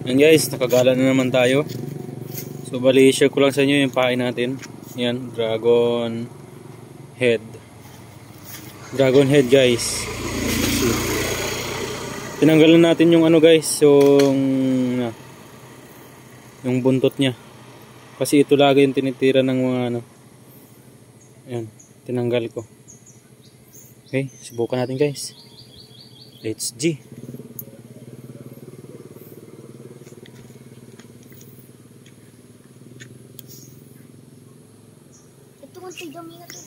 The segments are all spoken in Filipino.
Yan guys, nakagala na naman tayo. So bali, share ko lang sa inyo yung pain natin. Yan, dragon head. Dragon head guys. Tinanggalan natin yung ano guys, yung buntot niya. Kasi ito lagi yung tinitira ng mga ano. Yan, tinanggal ko. Okay, subukan natin guys. Let's G. Ito kung tigami na ito.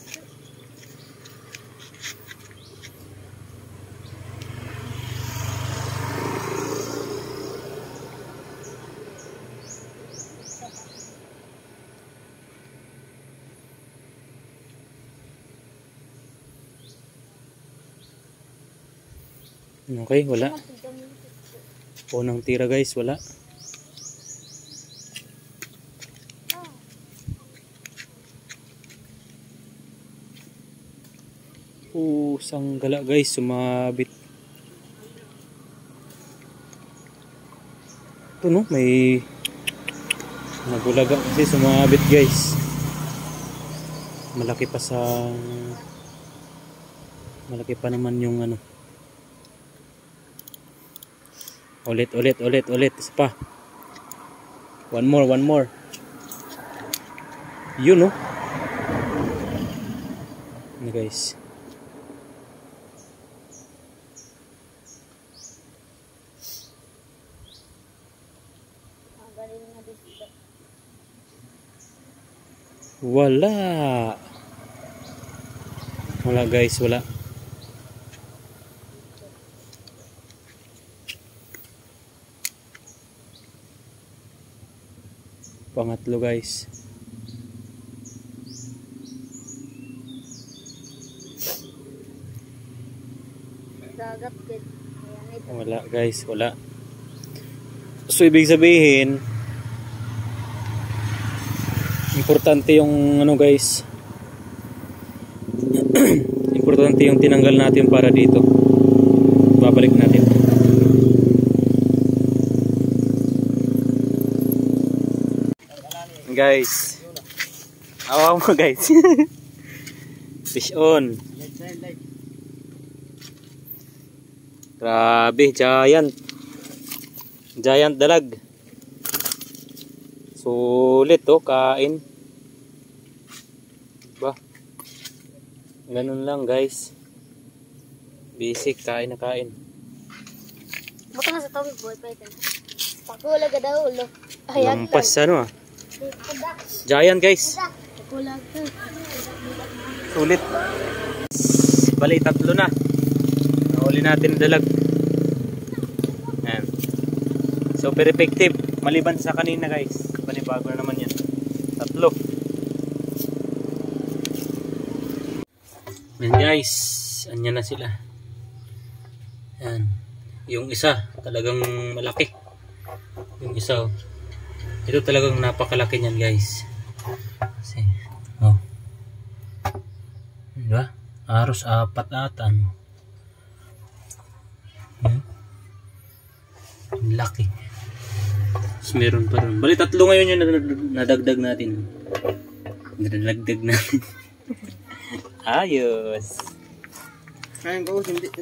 Okay, wala. Unang tira guys, wala. Sanggala guys, sumabit. Ito no, may nagulaga kasi sumabit guys. Malaki pa naman yung ano. Ulit. Isa pa. One more. Yun no. Ano guys. Wala guys, wala. Pangatlo guys. Wala guys, wala. So ibig sabihin, importante yung ano guys. Importante yung tinanggal natin para dito. Babalik natin. Guys. Awa mo guys. Fish on. Grabe, giant dalag. Sulit oh, kain. Ba? Ganun lang guys. Basic, kain na kain. Buto na sa tawag boy pa ito. Pakulag ka daw ulo. Lampas ano ah. Giant guys. Sulit. Bali, tatlo na. Nahuli natin dalag. Ayan. Super effective. Maliban sa kanina guys. Panibago na naman yan. Tatlo. Ayan guys. Anyan na sila. Ayan. Yung isa talagang malaki. Yung isa oh. Ito talagang napakalaki niyan guys. Kasi, oh. Diba? Aros apat ata. Laki. Tapos meron pa rin. Bali tatlo ngayon yung nadagdag natin. Nadagdag natin. Ayos. Kaya ko hindi.